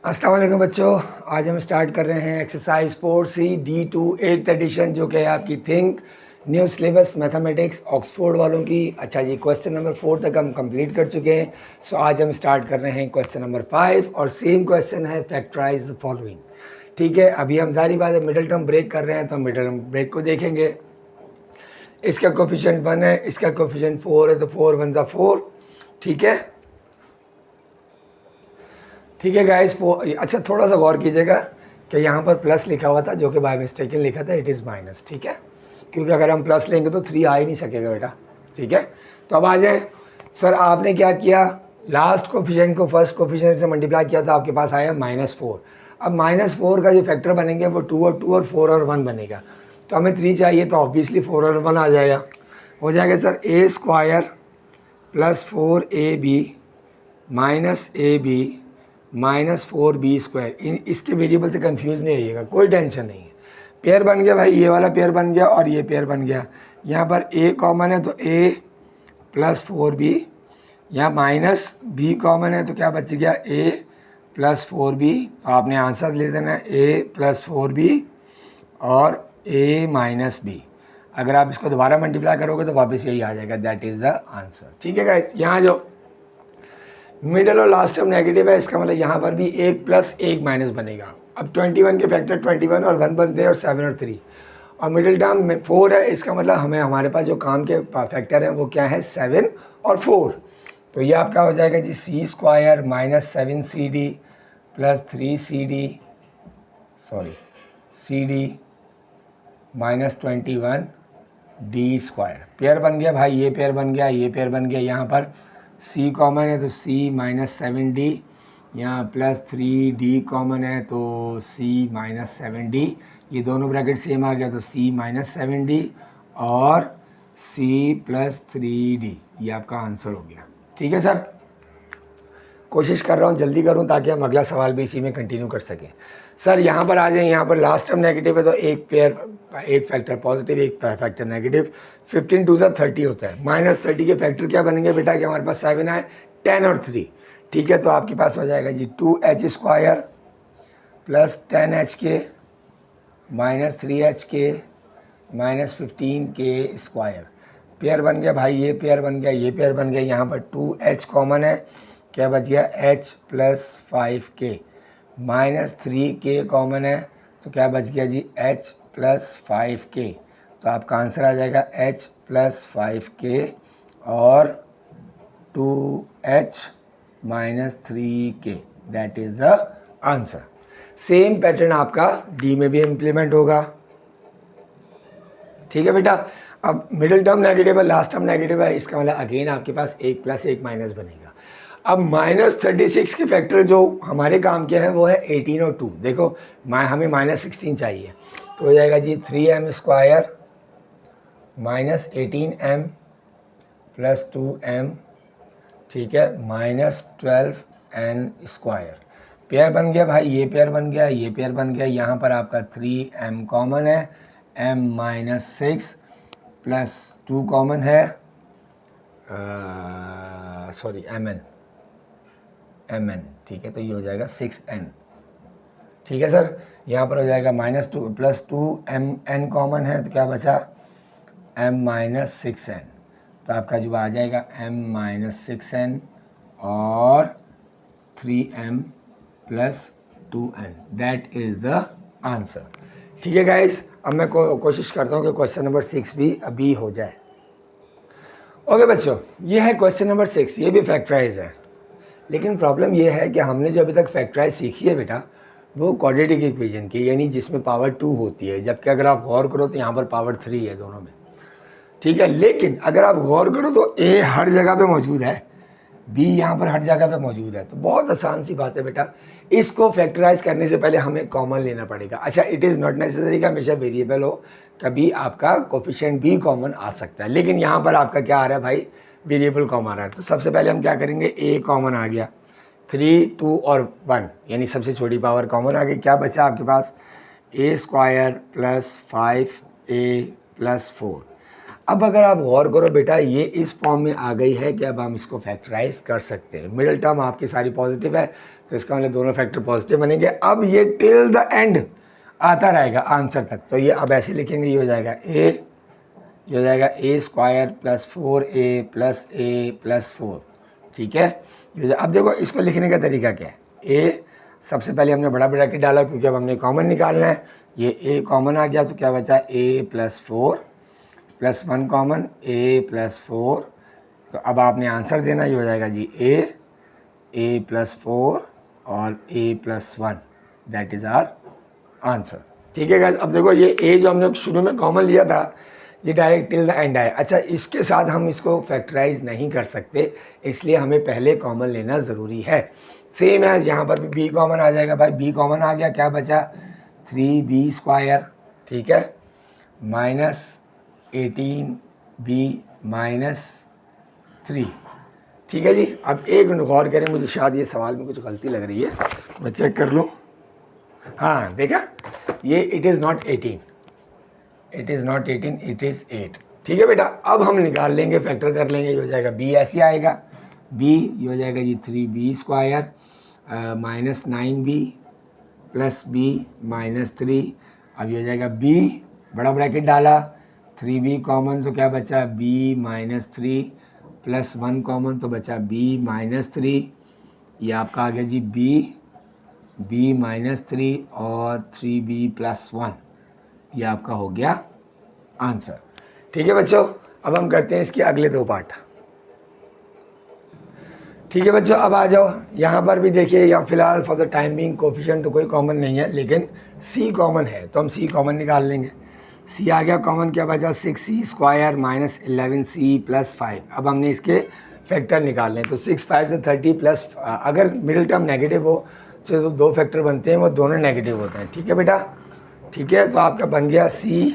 अस्सलाम वालेकुम बच्चों, आज हम स्टार्ट कर रहे हैं exercise 4C D2 8th addition, जो कि है आपकी think new syllabus mathematics Oxford वालों की। अच्छा जी, क्वेश्चन नंबर 4 तक हम कंप्लीट कर चुके हैं। सो आज हम स्टार्ट कर रहे हैं क्वेश्चन नंबर 5 और सेम क्वेश्चन है फैक्टराइज द फॉलोइंग। ठीक है, अभी हम सारी बातें मिडिल टर्म ब्रेक कर रहे हैं, तो हम मिडिल टर्म ब्रेक को देखेंगे। इसका कोफिशिएंट 1 है, इसका कोफिशिएंट 4 है, तो 4 1 ज़ा 4। ठीक है, ठीक है गाइस। अच्छा, थोड़ा सा गौर कीजिएगा कि यहाँ पर प्लस लिखा हुआ था, जो कि बाय मिस्टेक लिखा था, इट इज़ माइनस। ठीक है, क्योंकि अगर हम प्लस लेंगे तो 3 आ ही नहीं सकेगा बेटा। ठीक है, तो अब आ जाए। सर आपने क्या किया, लास्ट कोफिशिएंट को फर्स्ट कोफिशिएंट से मल्टीप्लाई किया तो आपके पास आया -4। अब -4 का जो फैक्टर बनेंगे वो 2 और 2 और 4 और 1 बनेगा। तो हमें 3 चाहिए, तो ऑब्वियसली 4 और 1 आ जाएगा। हो जाएगा sir a² + 4ab - ab -4b²। इसके वेरिएबल से कंफ्यूज नहीं होइएगा, कोई टेंशन नहीं है। पेयर बन गया भाई, ये वाला पेयर बन गया और ये पेयर बन गया। यहाँ पर a कॉमन है तो a + 4b, यहाँ -b कॉमन है तो क्या बच गया, a + 4b। तो आपने आंसर ले देना है a + 4b और a - b। अगर आप इसको दोबारा मल्टीप्लाई करोगे तो वापस यही आ जाएगा, दैट इज़ द आंसर। ठीक है गाइस, यहाँ जो मिडल और लास्ट टर्म नेगेटिव है, इसका मतलब यहाँ पर भी 1 + 1 - बनेगा। अब 21 के फैक्टर 21 और 1 बनते हैं, और 7 और 3, और मिडिल टर्म में 4 है। इसका मतलब हमारे पास जो काम के फैक्टर हैं वो क्या है, 7 और 4। तो ये आपका हो जाएगा जी c² - 7cd + 3cd cd -21d²। Pair बन गया भाई, ये पेयर बन गया, ये पेयर बन गया। यहाँ पर c कॉमन है तो c -7d, यहाँ +3d कॉमन है तो c -7d। ये दोनों ब्रैकेट सेम आ गया तो c -7d और c + 3d। ये आपका आंसर हो गया। ठीक है सर, कोशिश कर रहा हूँ जल्दी करूँ ताकि हम अगला सवाल भी इसी में कंटिन्यू कर सकें। सर यहाँ पर आ जाए, यहाँ पर लास्ट टर्म नेगेटिव है तो एक फैक्टर पॉजिटिव, एक फैक्टर नेगेटिव। 15 2 ज़ा 30 होता है। -30 के फैक्टर क्या बनेंगे बेटा, कि हमारे पास 7 है, 10 और 3। ठीक है, तो आपके पास हो जाएगा जी 2h² + 10hk -3hk -15k²। Pair बन गया भाई, ये पेयर बन गया, ये पेयर बन गया। यहाँ पर 2h कॉमन है, क्या बच गया, h + 5k -3k कॉमन है तो क्या बच गया जी, h + 5k। तो आपका आंसर आ जाएगा h + 5k और 2h - 3k, that is the answer. Same pattern आपका डी में भी इम्प्लीमेंट होगा। ठीक है बेटा, अब मिडिल टर्म नेगेटिव है, लास्ट टर्म नेगेटिव है, इसका मतलब अगेन आपके पास 1 + 1 - बनेगा। अब -36 के फैक्टर जो हमारे काम के हैं वो है 18 और 2। देखो हमें -16 चाहिए, तो हो जाएगा जी 3m² -18m + 2m, ठीक है, -12n²। पेयर बन गया भाई, ये पेयर बन गया, ये पेयर बन गया। यहाँ पर आपका 3m कॉमन है, m -6 + 2 कॉमन है, सॉरी mn। ठीक है, तो ये हो जाएगा 6n। ठीक है सर, यहाँ पर हो जाएगा -2 + 2mn कॉमन है तो क्या बचा, m - 6n। तो आपका जो आ जाएगा m - 6n और 3m + 2n, that is the answer. ठीक है गाइस, अब मैं कोशिश करता हूँ कि क्वेश्चन नंबर 6 भी अभी हो जाए। ओके बच्चों, ये है क्वेश्चन नंबर 6, ये भी फैक्टराइज है। लेकिन प्रॉब्लम ये है कि हमने जो अभी तक फैक्टराइज सीखी है बेटा, वो क्वाड्रेटिक इक्वेशन की, यानी जिसमें पावर 2 होती है, जबकि अगर आप गौर करो तो यहाँ पर पावर 3 है दोनों में। ठीक है, लेकिन अगर आप गौर करो तो a हर जगह पे मौजूद है, b यहाँ पर हर जगह पे मौजूद है। तो बहुत आसान सी बात है बेटा, इसको फैक्टराइज करने से पहले हमें कॉमन लेना पड़ेगा। अच्छा, इट इज़ नॉट नेसेसरी कि हमेशा वेरिएबल हो, कभी आपका कोफिशिएंट भी कॉमन आ सकता है, लेकिन यहाँ पर आपका क्या आ रहा है भाई, वेरिएबल कॉमन आ रहा है। तो सबसे पहले हम क्या करेंगे, a कॉमन आ गया, 3 2 और 1 यानी सबसे छोटी पावर कॉमन आ गई। क्या बचा आपके पास, a² + 5a + 4। अब अगर आप गौर करो बेटा, ये इस फॉर्म में आ गई है कि अब हम इसको फैक्टराइज कर सकते हैं। मिडिल टर्म आपकी सारी पॉजिटिव है, तो इसका मतलब दोनों फैक्टर पॉजिटिव बनेंगे। अब ये टिल द एंड आता रहेगा आंसर तक, तो ये अब ऐसे लिखेंगे, ये हो जाएगा ए, ये हो जाएगा ए स्क्वायर प्लस 4a प्लस 4, ठीक है। अब देखो इसको लिखने का तरीका क्या है, ए सबसे पहले हमने बड़ा ब्रैकेट डाला क्योंकि अब हमने कॉमन निकालना है, ये ए कॉमन आ गया तो क्या बचा a plus 4 plus 1 common a plus 4, तो अब आपने आंसर देना, ये हो जाएगा जी a प्लस 4 और a plus 1, that is our answer, ठीक है गाइस। अब देखो ये a जो हमने शुरू में कॉमन लिया था ये डायरेक्ट टिल द एंड आया। अच्छा, इसके साथ हम इसको फैक्टराइज नहीं कर सकते, इसलिए हमें पहले कॉमन लेना ज़रूरी है। सेम है, यहाँ पर भी b कॉमन आ जाएगा भाई, b कॉमन आ गया, क्या बचा 3b स्क्वायर, ठीक है, माइनस 18b माइनस 3, ठीक है जी। अब एक मिनट गौर करें, मुझे शायद ये सवाल में कुछ गलती लग रही है, मैं चेक कर लूँ। हाँ देखा, ये it is not 18, it is not 18, it is 8, ठीक है बेटा। अब हम निकाल लेंगे, फैक्टर कर लेंगे, ये हो जाएगा b, ऐसे आएगा b, ये हो जाएगा जी 3b square minus 9b plus b minus 3, अब ये हो जाएगा b, बड़ा ब्रैकेट डाला, 3b कॉमन तो क्या बचा b माइनस 3 प्लस 1 कॉमन तो बचा b माइनस 3, ये आपका आ गया जी b माइनस 3 और 3b प्लस 1, ये आपका हो गया आंसर, ठीक है बच्चों। अब हम करते हैं इसके अगले दो पार्ट, ठीक है बच्चों। अब आ जाओ, यहाँ पर भी देखिए, यहाँ फिलहाल for the time being coefficient तो कोई कॉमन नहीं है, लेकिन c कॉमन है तो हम c कॉमन निकाल लेंगे। c आ गया कॉमन, क्या बचा 6c square minus 11c plus 5। अब हमने इसके फैक्टर निकालने हैं, तो 6 5 से 30 प्लस, अगर मिडिल टर्म नेगेटिव हो तो दो फैक्टर बनते हैं, वो दोनों नेगेटिव होते हैं, ठीक है बेटा, ठीक है। तो आपका बन गया c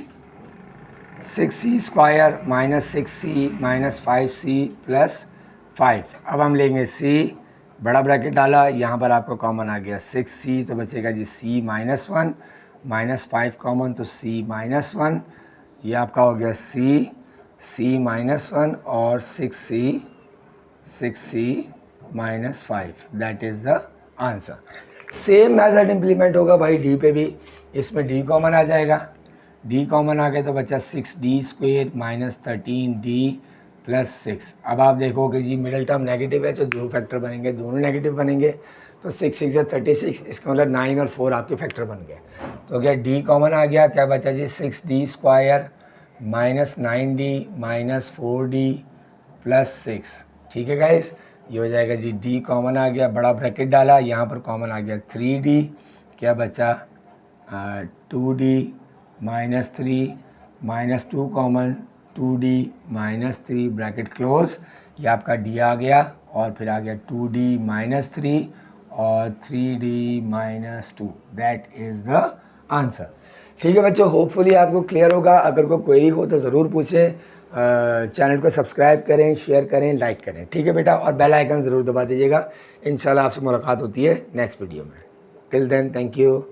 6c square minus 6c minus 5c plus 5। अब हम लेंगे c, बड़ा ब्रैकेट डाला, यहाँ पर आपको कॉमन आ गया 6c, तो बचेगा जी c माइनस 1 माइनस 5 कॉमन तो c माइनस 1, ये आपका हो गया c माइनस 1 और 6c minus 5, that is the answer. Same method implement होगा भाई d पे भी, इसमें d कॉमन आ जाएगा, d कॉमन आ गया तो बच्चा 6d square minus 13d plus 6। अब आप देखो कि जी मिडिल टर्म नेगेटिव है तो दो फैक्टर बनेंगे, दोनों नेगेटिव बनेंगे, तो 6 6 या 36, इसका मतलब 9 और 4 आपके फैक्टर बन गए। तो क्या d कॉमन आ गया, क्या बचा जी 6d square minus 9d minus 4d plus 6, ठीक है गाइस। ये हो जाएगा जी d कॉमन आ गया, बड़ा ब्रैकेट डाला, यहाँ पर कॉमन आ गया 3d, क्या बचा 2d minus 3 minus 2 common 2d minus 3 bracket close, ये आपका d आ गया, और फिर आ गया 2d माइनस 3 और 3d minus 2, that is the answer, ठीक है बच्चों। होपफुली आपको क्लियर होगा, अगर कोई क्वेरी हो तो ज़रूर पूछें, चैनल को सब्सक्राइब करें, शेयर करें, लाइक करें, ठीक है बेटा, और बेल आइकन ज़रूर दबा दीजिएगा। इंशाल्लाह आपसे मुलाकात होती है नेक्स्ट वीडियो में। Till then, thank you.